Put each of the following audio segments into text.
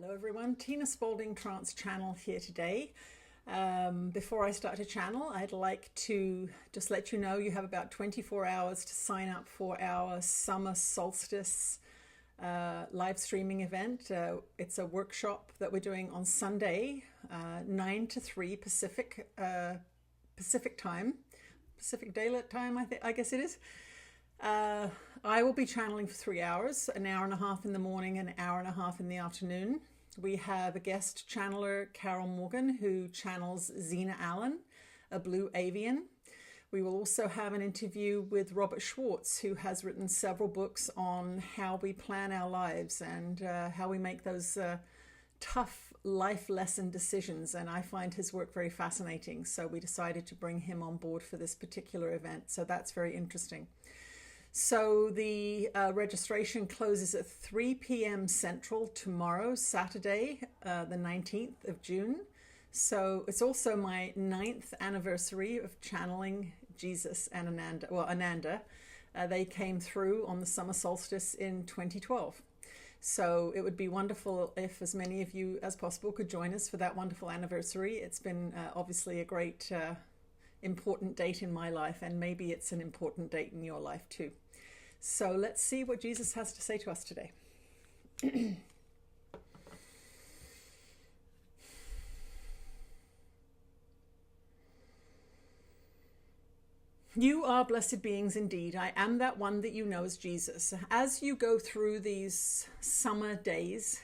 Hello everyone, Tina Spalding Trance channel here today. Before I start to channel, I'd like to just let you know you have about 24 hours to sign up for our summer solstice live streaming event. It's a workshop that we're doing on Sunday, 9 to 3 Pacific time, Pacific Daylight Time, I guess it is. I will be channeling for 3 hours, an hour and a half in the morning, an hour and a half in the afternoon. We have a guest channeler, Carol Morgan, who channels Zena Allen, a blue avian. We will also have an interview with Robert Schwartz, who has written several books on how we plan our lives and how we make those tough life lesson decisions. And I find his work very fascinating. So we decided to bring him on board for this particular event. So that's very interesting. So the registration closes at 3 p.m. Central tomorrow, Saturday, the 19th of June. So it's also my 9th anniversary of channeling Jesus and Ananda. They came through on the summer solstice in 2012. So it would be wonderful if as many of you as possible could join us for that wonderful anniversary. It's been obviously a great important date in my life, and maybe it's an important date in your life too. So let's see what Jesus has to say to us today. You are blessed beings indeed. I am that one that you know as Jesus. As you go through these summer days,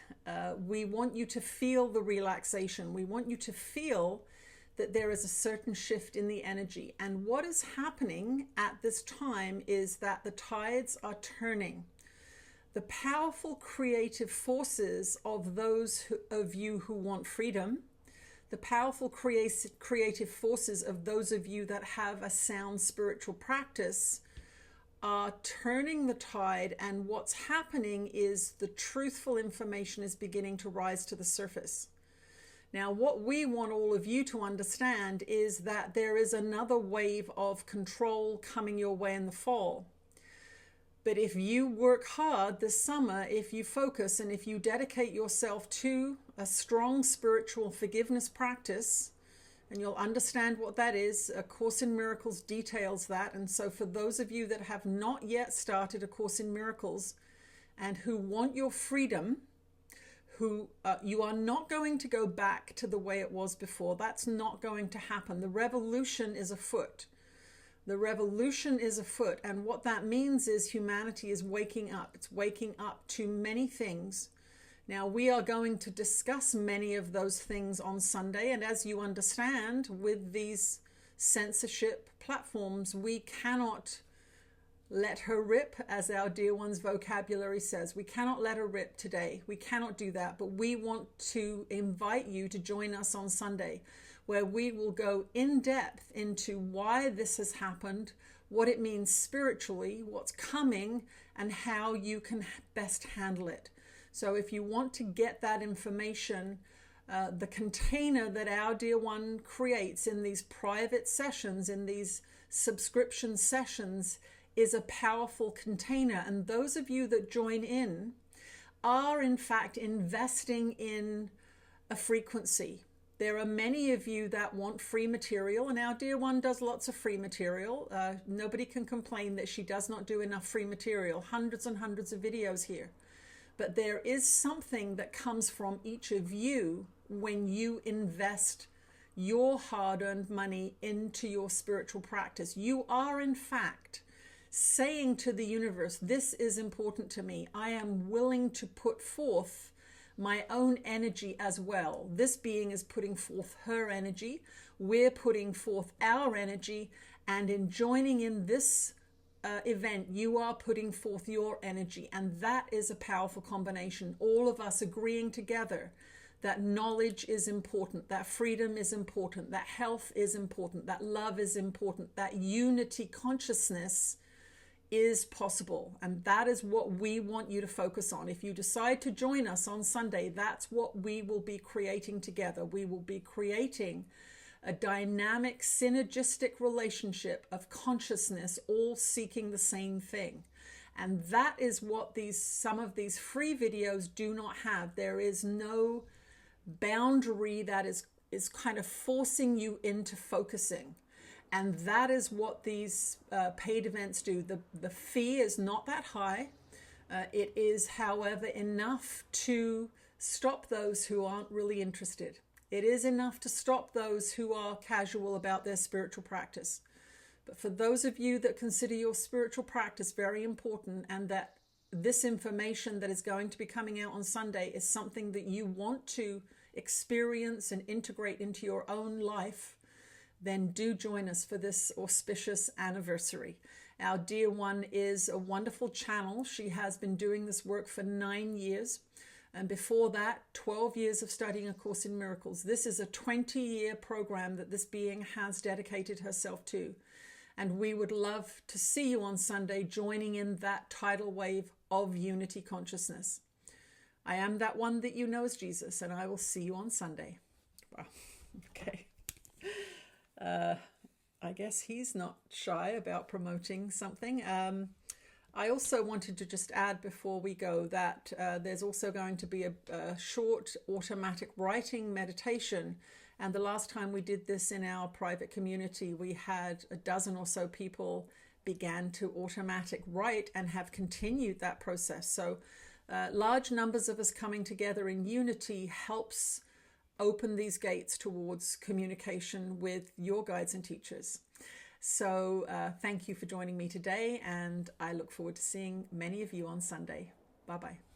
we want you to feel the relaxation. We want you to feel that there is a certain shift in the energy. And what is happening at this time is that the tides are turning. The powerful creative forces of those of you who want freedom, the powerful creative forces of those of you that have a sound spiritual practice are turning the tide, and what's happening is the truthful information is beginning to rise to the surface. Now, what we want all of you to understand is that there is another wave of control coming your way in the fall. But if you work hard this summer, if you focus and if you dedicate yourself to a strong spiritual forgiveness practice, and you'll understand what that is, A Course in Miracles details that. And so for those of you that have not yet started A Course in Miracles and who want your freedom, you are not going to go back to the way it was before. That's not going to happen. The revolution is afoot. The revolution is afoot. And what that means is humanity is waking up. It's waking up to many things. Now, we are going to discuss many of those things on Sunday. And as you understand, with these censorship platforms, we cannot let her rip, as our dear one's vocabulary says. We cannot let her rip today. We cannot do that. But we want to invite you to join us on Sunday, where we will go in depth into why this has happened, what it means spiritually, what's coming, and how you can best handle it. So if you want to get that information, the container that our dear one creates in these private sessions, in these subscription sessions, is a powerful container. And those of you that join in are in fact investing in a frequency. There are many of you that want free material, and our dear one does lots of free material. Nobody can complain that she does not do enough free material. Hundreds and hundreds of videos here. But there is something that comes from each of you when you invest your hard-earned money into your spiritual practice. You are in fact saying to the universe, this is important to me. I am willing to put forth my own energy as well. This being is putting forth her energy. We're putting forth our energy. And in joining in this event, you are putting forth your energy. And that is a powerful combination. All of us agreeing together that knowledge is important, that freedom is important, that health is important, that love is important, that unity consciousness is possible. And that is what we want you to focus on. If you decide to join us on Sunday, that's what we will be creating together. We will be creating a dynamic, synergistic relationship of consciousness, all seeking the same thing. And that is what some of these free videos do not have. There is no boundary that is kind of forcing you into focusing. And that is what these paid events do. The fee is not that high. It is, however, enough to stop those who aren't really interested. It is enough to stop those who are casual about their spiritual practice. But for those of you that consider your spiritual practice very important, and that this information that is going to be coming out on Sunday is something that you want to experience and integrate into your own life, then do join us for this auspicious anniversary. Our dear one is a wonderful channel. She has been doing this work for 9 years. And before that, 12 years of studying A Course in Miracles. This is a 20-year program that this being has dedicated herself to. And we would love to see you on Sunday joining in that tidal wave of unity consciousness. I am that one that you know as Jesus, and I will see you on Sunday. Wow. Okay. I guess he's not shy about promoting something. I also wanted to just add before we go that there's also going to be a short automatic writing meditation. And the last time we did this in our private community, we had a dozen or so people began to automatic write and have continued that process. So large numbers of us coming together in unity helps open these gates towards communication with your guides and teachers. So thank you for joining me today, and I look forward to seeing many of you on Sunday. Bye-bye.